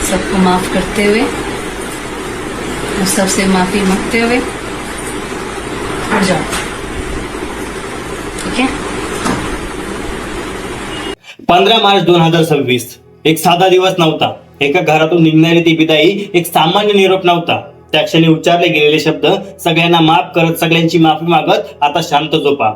सबको माफ करते हुए और सबसे माफी मांगते हुए उठ जाओ, ठीक है। 15 मार्च 2026 एक साधा दिवस नव्हता. एका घरातून निघणारी ती विदाई एक सामान्य निरोप नव्हता. त्या क्षणी उच्चारले गेलेले शब्द, सगळ्यांना माफ करत, सगळ्यांची माफी मागत, आता शांत झोपा,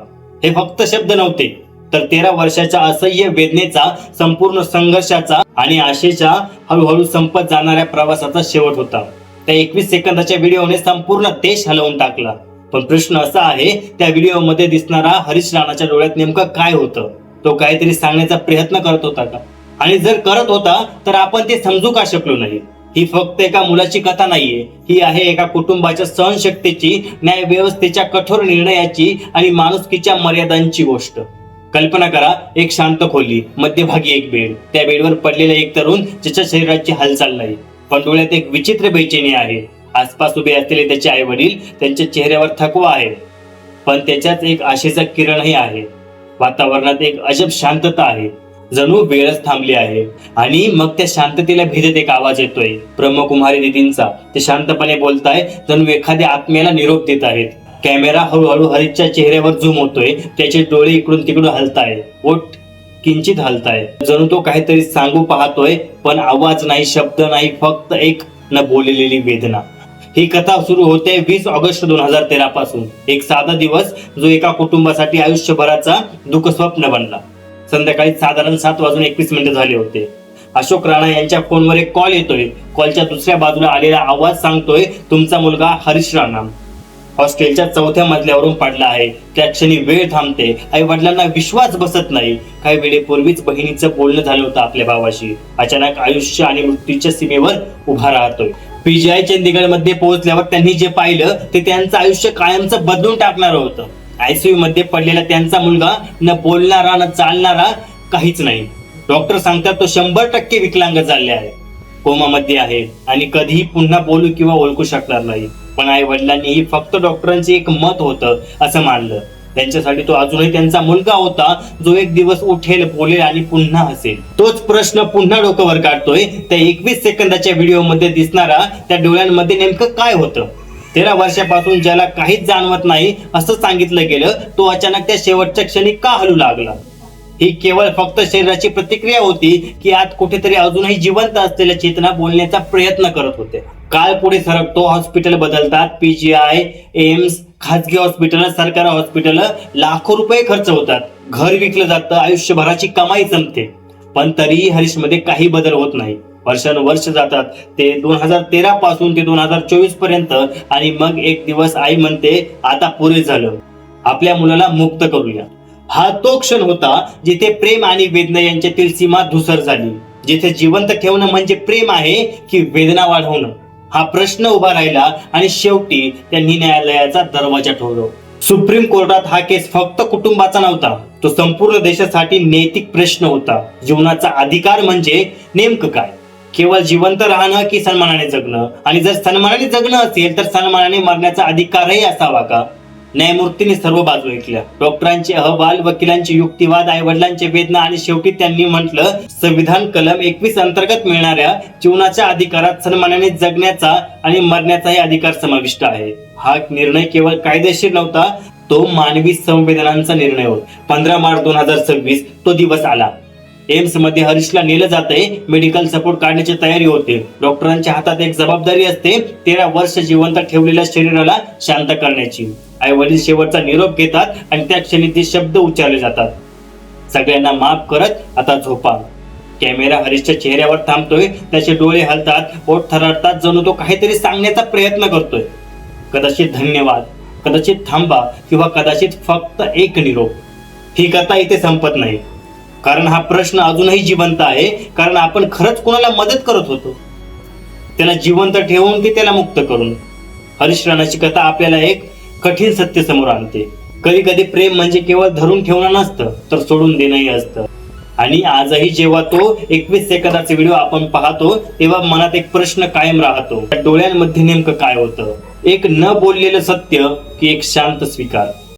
हे फक्त शब्द नव्हते, तर 13 वर्षाच्या असह्य वेदनेचा, संपूर्ण संघर्षाचा आणि आशेच्या हळूहळू संपत जाणाऱ्या प्रवासाचा शेवट होता. त्या 21 सेकंदाच्या व्हिडिओने संपूर्ण देश हलवून टाकला. पण प्रश्न असा आहे, त्या व्हिडिओमध्ये दिसणारा हरीश राणाच्या डोळ्यात नेमकं काय होतं? तो काहीतरी सांगण्याचा प्रयत्न करत होता का? आणि जर करत होता तर आपण ते समजू का शकलो नाही? ही फक्त एका मुलाची कथा नाहीये, ही आहे एका कुटुंबाच्या सहनशक्तीची, न्याय व्यवस्थेच्या कठोर निर्णयाची आणि माणुसकीच्या मर्यादांची गोष्ट. कल्पना करा, एक शांत खोली, मध्यभागी एक बेड, त्या बेडवर पडलेला एक तरुण ज्याच्या शरीराची हालचाल नाही, पण डोळ्यात एक विचित्र बेचैनी आहे. आसपास उभे असलेले त्याचे आई वडील, त्यांच्या चेहऱ्यावर थकवा आहे, पण त्याच्यात एक आशेचा किरणही आहे. वातावरणात एक अजब शांतता आहे, जणू वेळच थांबली आहे. आणि मग त्या शांततेला भेदत एक आवाज येतोय, ब्रह्मकुमारी दीदींचा. ते शांतपणे बोलताय, जणू एखाद्या आत्म्याला निरोप देत आहेत. कॅमेरा हळूहळू हरीशच्या चेहऱ्यावर झूम होतोय. त्याचे डोळे इकडून तिकडून हलताय, ओठ किंचित हलताय, जणू तो काहीतरी सांगू पाहतोय, पण आवाज नाही, शब्द नाही, फक्त एक न बोललेली वेदना. ही कथा सुरू होते 20 ऑगस्ट 2013 पासून. एक साधा दिवस जो एका कुटुंबासाठी आयुष्यभराचा दुःख स्वप्न बनला. संध्याकाळी साधारण 7:21 झाले होते. अशोक राणा यांच्या फोनवर एक कॉल येतोय. कॉलच्या दुसऱ्या बाजूला आलेला आवाज सांगतोय, तुमचा मुलगा हरीश राणा हॉस्टेलच्या 4थ्या मजल्यावरून पडला आहे. त्या क्षणी वेळ थांबते. आई वडिलांना विश्वास बसत नाही. काही वेळेपूर्वीच बहिणीचं बोलणं झालं होतं आपल्या भावाशी. अचानक आयुष्य आणि मृत्यूच्या सीमेवर उभा राहतोय. पीजीआय चंदीगड मध्ये पोहोचल्यावर त्यांनी जे पाहिलं ते त्यांचं आयुष्य कायमचं बदलून टाकणार होतं. आयसीयू मध्ये पडलेला त्यांचा मुलगा, न बोलणारा, न चालणारा, काहीच नाही. डॉक्टर सांगतात तो 100% विकलांग झाले आहे, कोमा मध्ये आहे आणि कधीही पुन्हा बोलू किंवा ओळखू शकणार नाही. पण आई वडिलांनीही फक्त डॉक्टरांचे एक मत होतं असं मानलं. त्यांच्यासाठी तो अजूनही त्यांचा मुलगा होता, जो एक दिवस उठेल, बोलेल आणि पुन्हा हसेल. तोच प्रश्न पुन्हा डोक्यावर काढतोय. त्या 21 सेकंदाच्या व्हिडिओ मध्ये दिसणारा त्या डोळ्यांमध्ये नेमकं काय होतं? 13 वर्षापासून ज्याला काहीच जाणवत नाही असं सांगितलं गेलं, तो अचानक त्या शेवटच्या क्षणी का हलू लागला? ही केवळ फक्त शरीराची प्रतिक्रिया होती की आत कुठेतरी अजूनही जिवंत असलेल्या चेतना बोलण्याचा प्रयत्न करत होते? काळ पुढे सरकतो, हॉस्पिटल बदलतात, पीजीआय, एम्स, खासगी हॉस्पिटल, सरकारी हॉस्पिटल, लाखो रुपये खर्च होतात, घर विकलं जातं, आयुष्यभराची कमाई संपते, पण तरीही हरीश मध्ये काही बदल होत नाही. वर्षानुवर्ष जातात. ते 2013 पासून ते 2024 पर्यंत. आणि मग एक दिवस आई म्हणते, आता पुरे झालं, आपल्या मुलाला मुक्त करूया. हा तो क्षण होता जिथे प्रेम आणि वेदना यांच्यातील सीमा धुसर झाली. जिथे जिवंत ठेवणं म्हणजे प्रेम आहे की वेदना वाढवणं, हा प्रश्न उभा राहिला. आणि शेवटी त्यांनी न्यायालयाचा दरवाजा ठोवला. सुप्रीम कोर्टात हा केस फक्त कुटुंबाचा नव्हता, तो संपूर्ण देशासाठी नैतिक प्रश्न होता. जीवनाचा अधिकार म्हणजे नेमकं काय? केवळ जिवंत राहणं की सन्मानाने जगणं? आणि जर सन्मानाने जगणं असेल तर सन्मानाने मरण्याचा अधिकारही असावा का? न्यायमूर्तींनी सर्व बाजू ऐकल्या. डॉक्टरांचे अहवाल, वकिलांचे युक्तिवाद, आई वडिलांचे वेदना, आणि शेवटी त्यांनी म्हटलं, संविधान कलम 21 अंतर्गत मिळणाऱ्या जीवनाच्या अधिकारात सन्मानाने जगण्याचा आणि मरण्याचाही अधिकार समाविष्ट आहे. हा निर्णय केवळ कायदेशीर नव्हता, तो मानवी संवेदनांचा निर्णय होता. 15 मार्च 2026 तो दिवस आला. एम्स मध्ये हरीशला नेलं जातंय. मेडिकल सपोर्ट काढण्याची तयारी होते. डॉक्टरांच्या हातात एक जबाबदारी असते, 13 वर्ष जिवंत ठेवलेल्या शरीराला शांत करण्याची. आई वडील शेवटचा निरोप घेतात आणि त्या क्षणी ते शब्द उच्चारले जातात, सगळ्यांना माफ करत, आता झोपा. कॅमेरा हरीशच्या चेहऱ्यावर थांबतोय. त्याचे डोळे हलतात, ओठ थरथरतात, जणू तो काहीतरी सांगण्याचा प्रयत्न करतोय. कदाचित धन्यवाद, कदाचित थांबा, किंवा कदाचित फक्त एक निरोप. ही कथा इथे संपत नाही, कारण हा प्रश्न अजूनही जिवंत आहे. कारण आपण खरंच कोणाला मदत करत होतो, त्याला जिवंत ठेवून की त्याला मुक्त करून? हरीश राणाची कथा आपल्याला एक कठीण सत्य समोर आणते. कधी कधी प्रेम म्हणजे केवळ धरून ठेवणं नसतं, तर सोडून देणंही असतं. आणि आजही जेव्हा तो 21 सेकंदाचा व्हिडिओ आपण पाहतो, तेव्हा मनात एक प्रश्न कायम राहतो, डोळ्यांमध्ये नेमकं काय होतं? एक न बोललेलं सत्य की एक शांत स्वीकार?